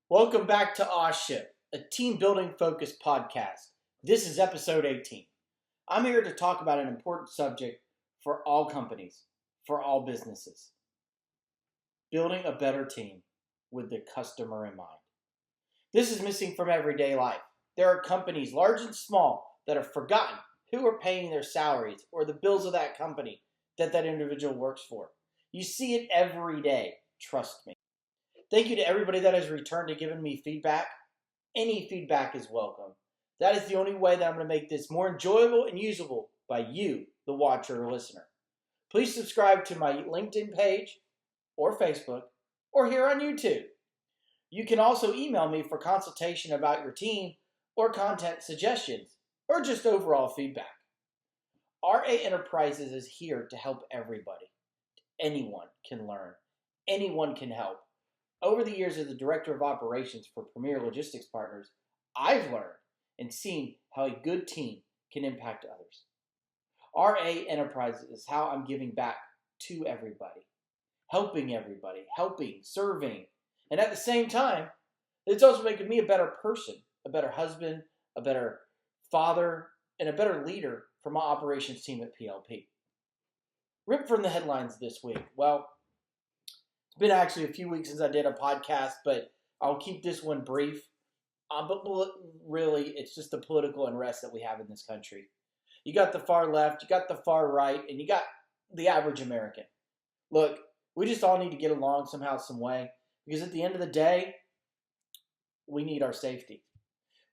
Welcome back to Aweship, a team building focused podcast. This is episode 18. I'm here to talk about an important subject for all companies, for all businesses. Building a better team with the customer in mind. This is missing from everyday life. There are companies, large and small, that have forgotten who are paying their salaries or the bills of that company that individual works for. You see it every day, trust me. Thank you to everybody that has returned to giving me feedback. Any feedback is welcome. That is the only way that I'm going to make this more enjoyable and usable by you, the watcher or listener. Please subscribe to my LinkedIn page or Facebook or here on YouTube. You can also email me for consultation about your team or content suggestions or just overall feedback. RA Enterprises is here to help everybody. Anyone can learn. Anyone can help. Over the years as the Director of Operations for Premier Logistics Partners, I've learned and seen how a good team can impact others. RA Enterprises is how I'm giving back to everybody, helping, serving, and at the same time, it's also making me a better person, a better husband, a better father, and a better leader for my operations team at PLP. Ripped from the headlines this week. Well, it's been actually a few weeks since I did a podcast, but I'll keep this one brief. But really, it's just the political unrest that we have in this country. You got the far left, you got the far right, and you got the average American. Look, we just all need to get along somehow, some way, because at the end of the day, we need our safety.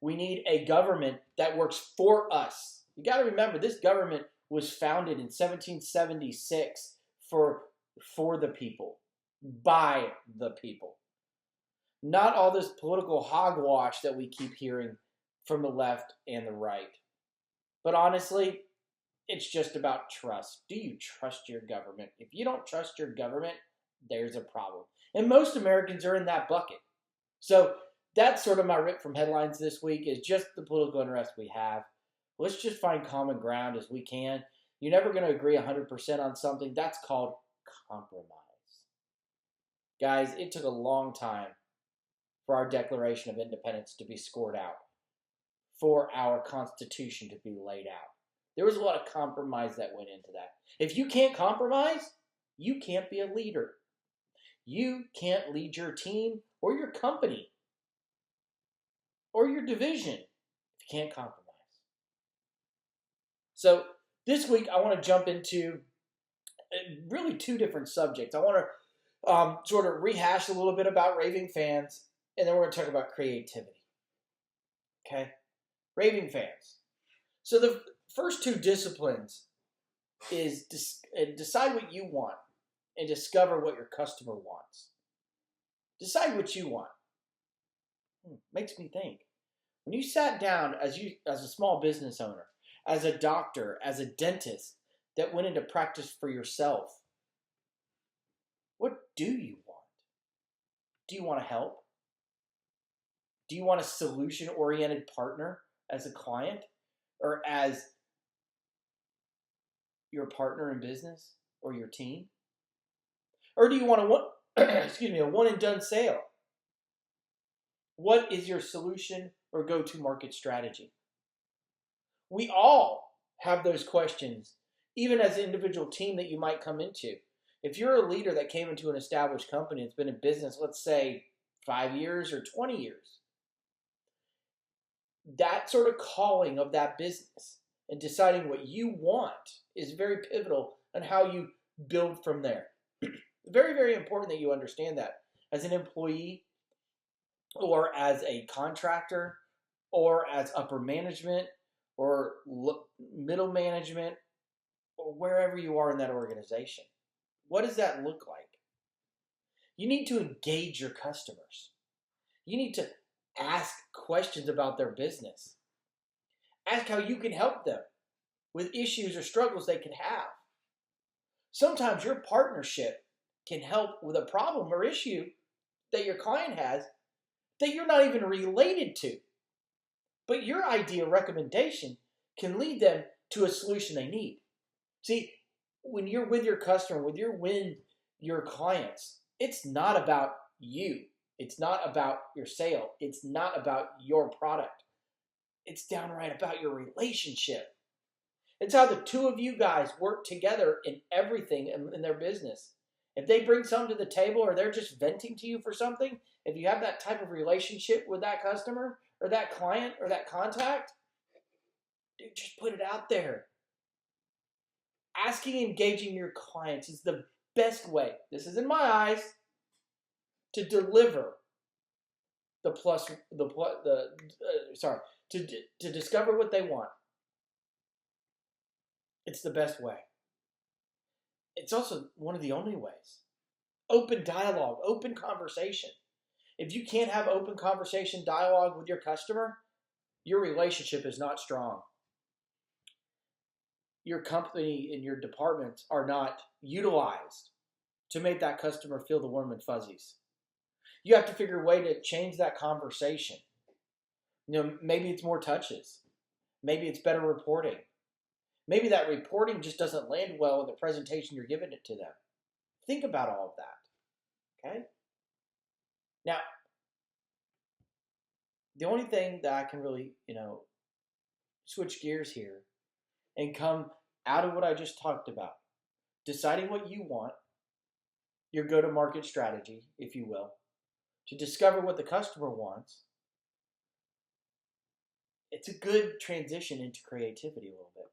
We need a government that works for us. You got to remember, this government was founded in 1776 for the people. By the people. Not all this political hogwash that we keep hearing from the left and the right. But honestly, it's just about trust. Do you trust your government? If you don't trust your government, there's a problem. And most Americans are in that bucket. So that's sort of my rip from headlines this week, is just the political unrest we have. Let's just find common ground as we can. You're never going to agree 100% on something. That's called compromise. Guys, it took a long time for our Declaration of Independence to be scored out, for our Constitution to be laid out. There was a lot of compromise that went into that. If you can't compromise, you can't be a leader. You can't lead your team or your company or your division if you can't compromise. So this week, I want to jump into really two different subjects. I want to sort of rehash a little bit about raving fans, and then we're going to talk about creativity. Okay? Raving fans. So the first two disciplines is decide what you want and discover what your customer wants. Decide what you want. Makes me think. When you sat down as a small business owner, as a doctor, as a dentist that went into practice for yourself, what do you want? Do you want to help? Do you want a solution-oriented partner as a client or as your partner in business or your team? Or do you want a one-and-done sale? What is your solution or go-to market strategy? We all have those questions, even as an individual team that you might come into. If you're a leader that came into an established company that's been in business, let's say 5 years or 20 years, that sort of calling of that business and deciding what you want is very pivotal on how you build from there. Very, very important that you understand that as an employee or as a contractor or as upper management or middle management or wherever you are in that organization. What does that look like? You need to engage your customers. You need to ask questions about their business. Ask how you can help them with issues or struggles they can have. Sometimes your partnership can help with a problem or issue that your client has that you're not even related to. But your idea or recommendation can lead them to a solution they need. See, when you're with your customer, when you're with your clients, it's not about you. It's not about your sale. It's not about your product. It's downright about your relationship. It's how the two of you guys work together in everything in their business. If they bring something to the table or they're just venting to you for something, if you have that type of relationship with that customer or that client or that contact, dude, just put it out there. Asking and engaging your clients is the best way, this is in my eyes, to deliver to discover what they want. It's the best way. It's also one of the only ways. Open dialogue, open conversation. If you can't have open conversation, dialogue with your customer, your relationship is not strong. Your company and your departments are not utilized to make that customer feel the warm and fuzzies. You have to figure a way to change that conversation. Maybe it's more touches. Maybe it's better reporting. Maybe that reporting just doesn't land well in the presentation you're giving it to them. Think about all of that, okay? Now, the only thing that I can really, switch gears here and come out of what I just talked about, deciding what you want, your go-to-market strategy, if you will, to discover what the customer wants, it's a good transition into creativity a little bit.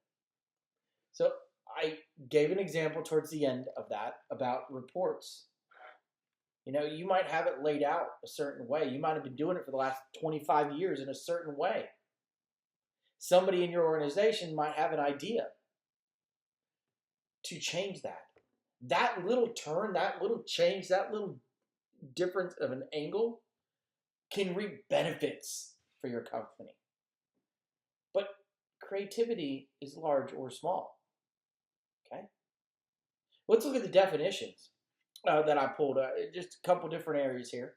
So I gave an example towards the end of that about reports. You might have it laid out a certain way. You might have been doing it for the last 25 years in a certain way. Somebody in your organization might have an idea to change that. That little turn, that little change, that little difference of an angle can reap benefits for your company. But creativity is large or small. Okay? Let's look at the definitions that I pulled. Just a couple different areas here.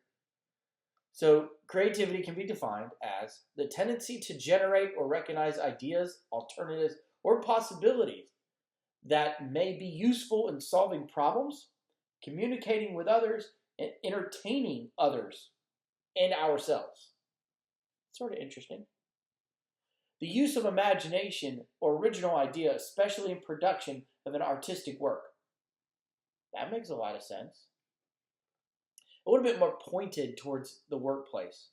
So creativity can be defined as the tendency to generate or recognize ideas, alternatives, or possibilities that may be useful in solving problems, communicating with others, and entertaining others and ourselves. Sort of interesting. The use of imagination or original idea, especially in production of an artistic work. That makes a lot of sense. A little bit more pointed towards the workplace.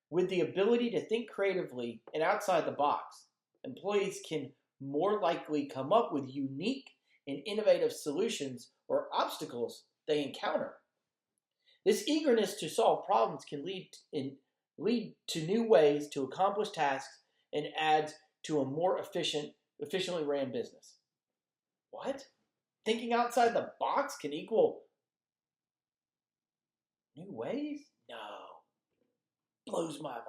With the ability to think creatively and outside the box, employees can more likely come up with unique and innovative solutions or obstacles they encounter. This eagerness to solve problems can lead to new ways to accomplish tasks and adds to a more efficiently ran business. What? Thinking outside the box can equal new ways? No. Blows my mind.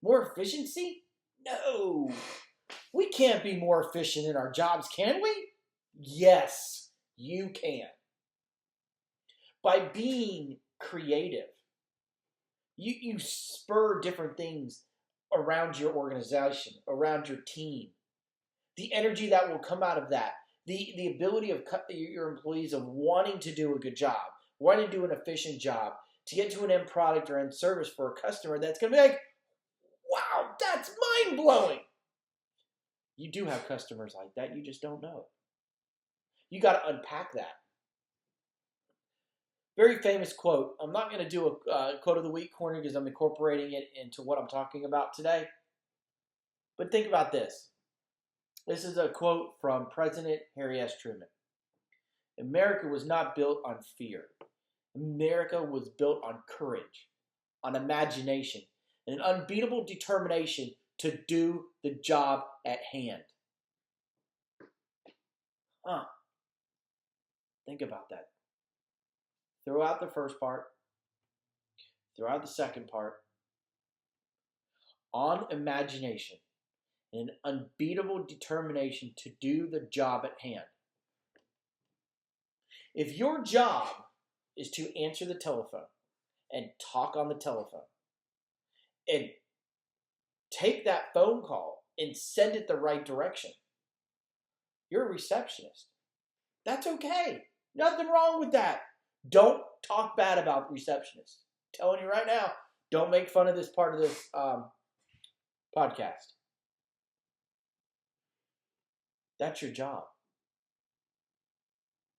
More efficiency? No. We can't be more efficient in our jobs, can we? Yes, you can. By being creative, you spur different things around your organization, around your team. The energy that will come out of that, the ability of your employees of wanting to do a good job, wanting to do an efficient job, to get to an end product or end service for a customer that's going to be like, wow, that's mind-blowing. You do have customers like that. You just don't know it. You got to unpack that. Very famous quote. I'm not going to do a quote of the week corner because I'm incorporating it into what I'm talking about today. But think about this. This is a quote from President Harry S. Truman. America was not built on fear. America was built on courage, on imagination, and an unbeatable determination to do the job at hand. Think about that. Throw out the first part. Throw out the second part. On imagination and an unbeatable determination to do the job at hand. If your job is to answer the telephone and talk on the telephone and take that phone call and send it the right direction, you're a receptionist. That's okay. Nothing wrong with that. Don't talk bad about receptionists. I'm telling you right now, don't make fun of this part of this podcast. That's your job.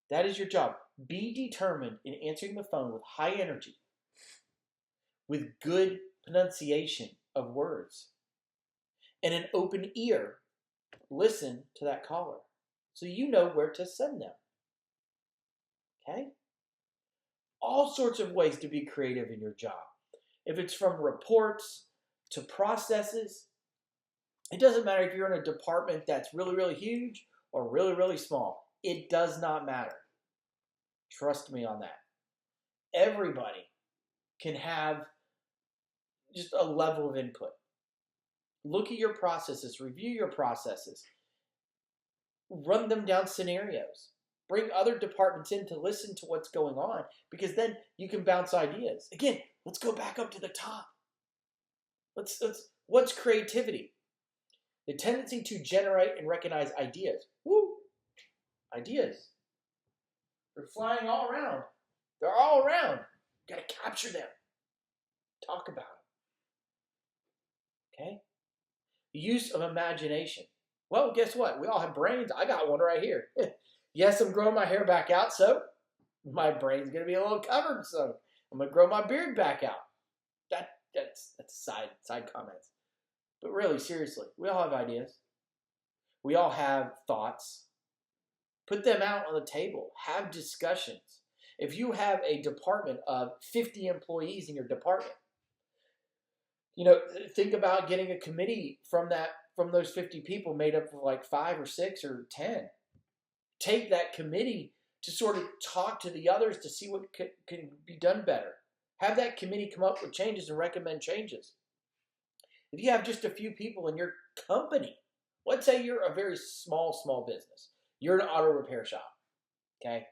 That is your job. Be determined in answering the phone with high energy, with good pronunciation of words, and an open ear. Listen to that caller so you know where to send them. Okay? All sorts of ways to be creative in your job. If it's from reports to processes, it doesn't matter if you're in a department that's really, really huge or really, really small. It does not matter. Trust me on that. Everybody can have just a level of input. Look at your processes, review your processes, run them down scenarios. Bring other departments in to listen to what's going on, because then you can bounce ideas. Again, let's go back up to the top. What's creativity? The tendency to generate and recognize ideas. Woo! Ideas. They're flying all around. They're all around. You got to capture them. Talk about them. Okay? Use of imagination. Well, guess what? We all have brains. I got one right here. Yes, I'm growing my hair back out, so my brain's going to be a little covered, so I'm going to grow my beard back out. That's side comments. But really, seriously, we all have ideas. We all have thoughts. Put them out on the table. Have discussions. If you have a department of 50 employees in your department, think about getting a committee from those 50 people made up of like 5 or 6 or 10. Take that committee to sort of talk to the others to see what can be done better. Have that committee come up with changes and recommend changes. If you have just a few people in your company, let's say you're a very small business. You're an auto repair shop, okay?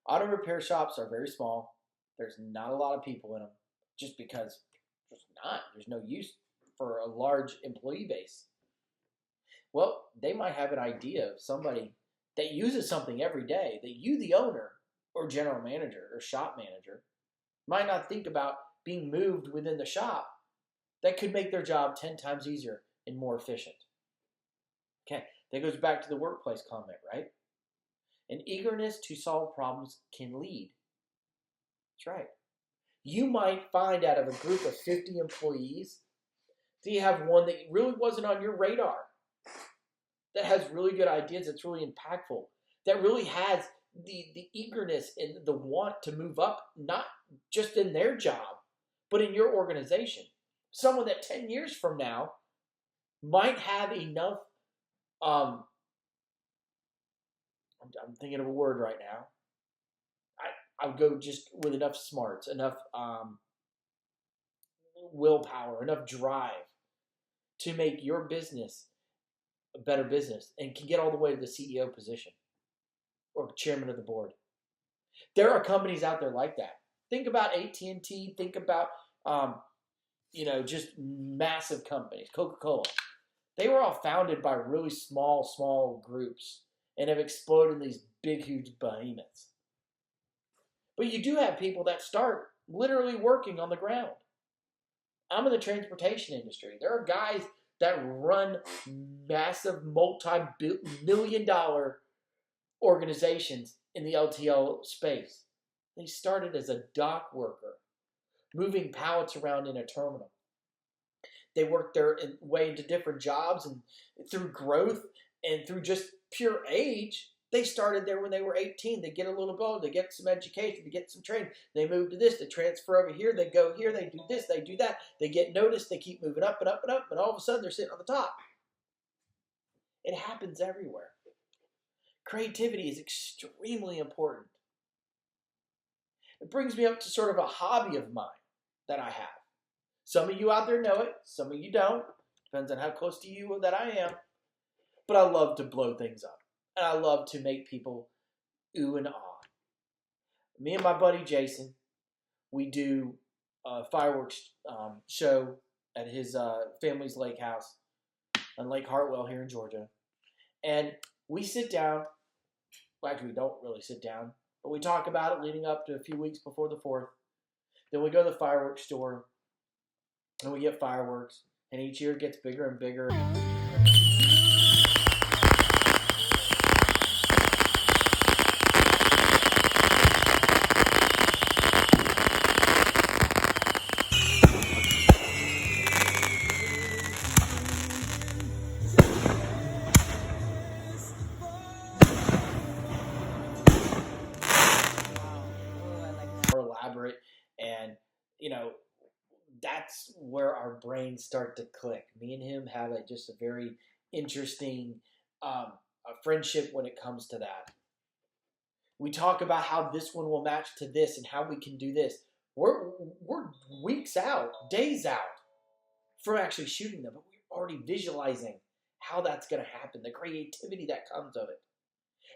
Auto repair shops are very small. There's not a lot of people in them just because there's no use for a large employee base. Well, they might have an idea of somebody that uses something every day that you, the owner or general manager or shop manager, might not think about being moved within the shop that could make their job 10 times easier and more efficient. Okay, that goes back to the workplace comment, right? An eagerness to solve problems can lead. That's right. You might find out of a group of 50 employees that you have one that really wasn't on your radar, that has really good ideas, that's really impactful, that really has the eagerness and the want to move up, not just in their job, but in your organization. Someone that 10 years from now might have enough, I'm thinking of a word right now. I would go just with enough smarts, enough willpower, enough drive to make your business a better business and can get all the way to the CEO position or chairman of the board. There are companies out there like that. Think about AT&T. Think about, just massive companies. Coca-Cola. They were all founded by really small groups and have exploded in these big, huge behemoths. But you do have people that start literally working on the ground. I'm in the transportation industry. There are guys that run massive multi-million-dollar organizations in the LTL space. They started as a dock worker, moving pallets around in a terminal. They worked their way into different jobs, and through growth and through just pure age, they started there when they were 18. They get a little gold, they get some education, they get some training. They move to this, they transfer over here, they go here, they do this, they do that. They get noticed, they keep moving up and up and up, and all of a sudden they're sitting on the top. It happens everywhere. Creativity is extremely important. It brings me up to sort of a hobby of mine that I have. Some of you out there know it, some of you don't. Depends on how close to you that I am. But I love to blow things up. And I love to make people ooh and ah. Me and my buddy Jason, we do a fireworks show at his family's lake house on Lake Hartwell here in Georgia. And we sit down. Well, actually, we don't really sit down. But we talk about it leading up to a few weeks before the 4th. Then we go to the fireworks store and we get fireworks. And each year it gets bigger and bigger. More elaborate, and that's where our brains start to click. Me and him have just a very interesting a friendship when it comes to that. We talk about how this one will match to this and how we can do this. We're weeks out, days out from actually shooting them, but we're already visualizing how that's going to happen, the creativity that comes of it.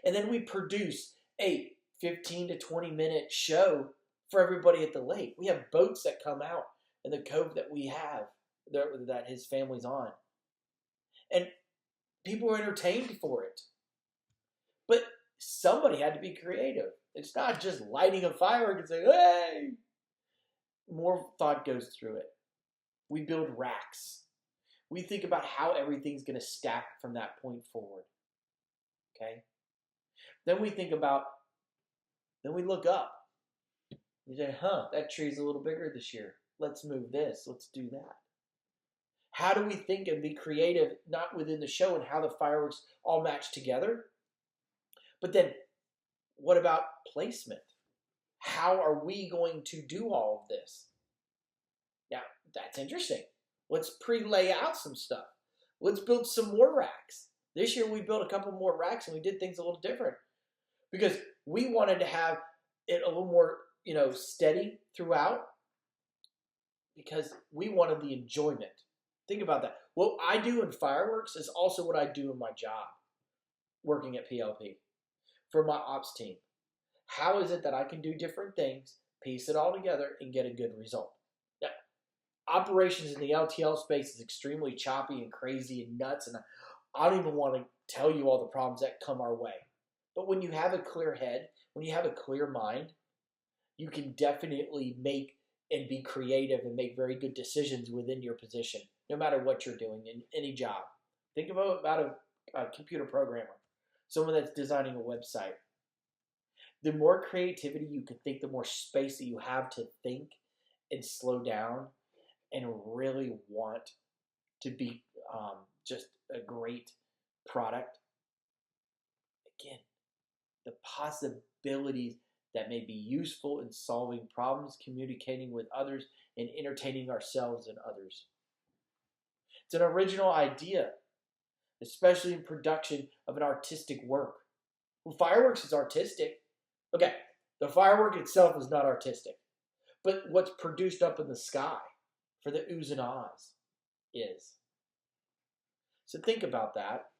And then we produce a 15 to 20 minute show for everybody at the lake. We have boats that come out in the cove that we have that his family's on. And people are entertained for it. But somebody had to be creative. It's not just lighting a firework and saying, hey! More thought goes through it. We build racks. We think about how everything's going to stack from that point forward. Okay? Then we think about, then we look up. We say, that tree's a little bigger this year. Let's move this. Let's do that. How do we think and be creative, not within the show and how the fireworks all match together? But then, what about placement? How are we going to do all of this? Now, that's interesting. Let's pre-lay out some stuff. Let's build some more racks. This year we built a couple more racks and we did things a little different because we wanted to have it a little more, steady throughout because we wanted the enjoyment. Think about that. What I do in fireworks is also what I do in my job, working at PLP, for my ops team. How is it that I can do different things, piece it all together, and get a good result? Now, operations in the LTL space is extremely choppy and crazy and nuts, and I don't even want to tell you all the problems that come our way. But when you have a clear head, when you have a clear mind, you can definitely make and be creative and make very good decisions within your position, no matter what you're doing in any job. Think about a computer programmer, someone that's designing a website. The more creativity you can think, the more space that you have to think and slow down and really want to be just a great product. Again, the possibilities that may be useful in solving problems, communicating with others, and entertaining ourselves and others. It's an original idea, especially in production of an artistic work. Well, fireworks is artistic. Okay, the firework itself is not artistic, but what's produced up in the sky for the oohs and ahs is. So think about that.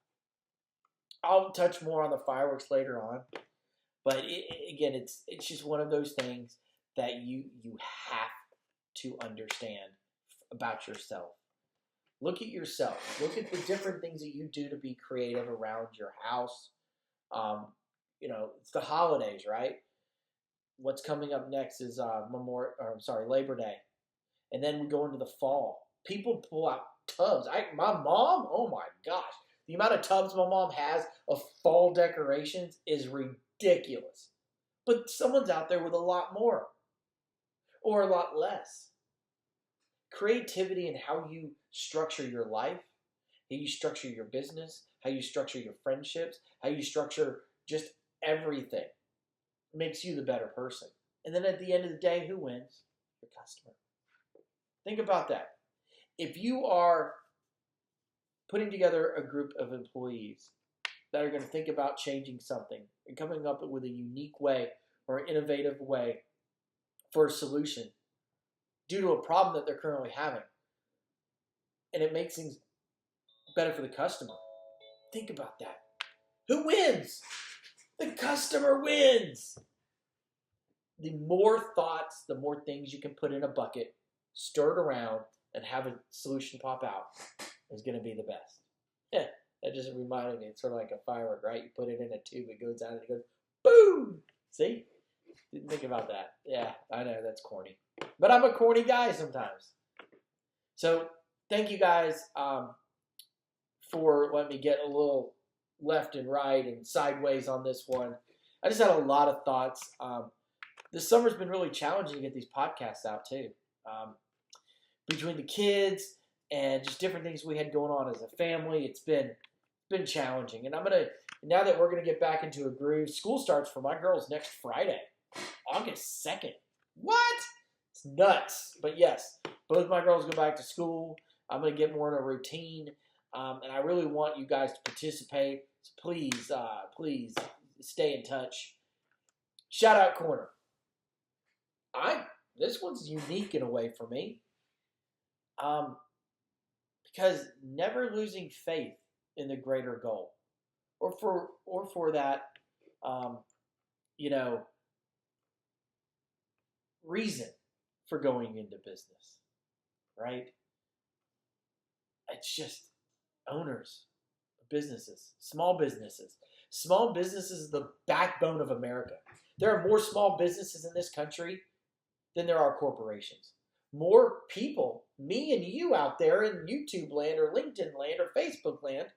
I'll touch more on the fireworks later on, but again, it's just one of those things that you have to understand about yourself. Look at yourself. Look at the different things that you do to be creative around your house. It's the holidays, right? What's coming up next is Labor Day. And then we go into the fall. People pull out tubs. My mom, oh my gosh. The amount of tubs my mom has of fall decorations is ridiculous. But someone's out there with a lot more. Or a lot less. Creativity in how you structure your life, how you structure your business, how you structure your friendships, how you structure just everything makes you the better person. And then at the end of the day, who wins? Your customer. Think about that. If you are putting together a group of employees that are going to think about changing something and coming up with a unique way or an innovative way for a solution due to a problem that they're currently having, and it makes things better for the customer, think about that. Who wins? The customer wins. The more thoughts, the more things you can put in a bucket, stir it around, and have a solution pop out is going to be the best. Yeah, that just reminded me. It's sort of like a firework, right? You put it in a tube, it goes out, and it goes boom. See? Didn't think about that. Yeah, I know that's corny, but I'm a corny guy sometimes. So thank you guys for letting me get a little left and right and sideways on this one. I just had a lot of thoughts. This summer's been really challenging to get these podcasts out too. Between the kids and just different things we had going on as a family, it's been challenging. And now that we're gonna get back into a groove, school starts for my girls next Friday, August 2nd. What? It's nuts. But yes, both my girls go back to school. I'm gonna get more in a routine, and I really want you guys to participate. So please, please stay in touch. Shout out corner. This one's unique in a way for me. Because never losing faith in the greater goal, or for that, reason for going into business, right? It's just owners of businesses, small businesses. Small businesses is the backbone of America. There are more small businesses in this country than there are corporations. More people, me and you out there in YouTube land or LinkedIn land or Facebook land,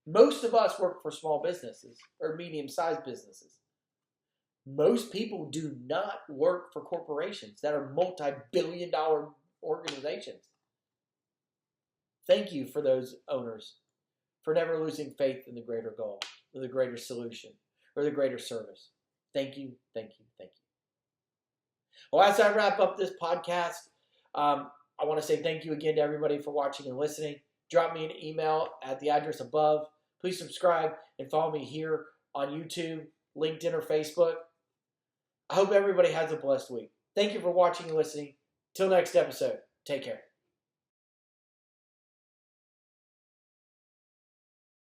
most of us work for small businesses or medium-sized businesses. Most people do not work for corporations that are multi-billion-dollar organizations. Thank you for those owners for never losing faith in the greater goal, or the greater solution, or the greater service. Thank you, thank you, thank you. Well, as I wrap up this podcast, I want to say thank you again to everybody for watching and listening. Drop me an email at the address above. Please subscribe and follow me here on YouTube, LinkedIn, or Facebook. I hope everybody has a blessed week. Thank you for watching and listening. Till next episode, take care.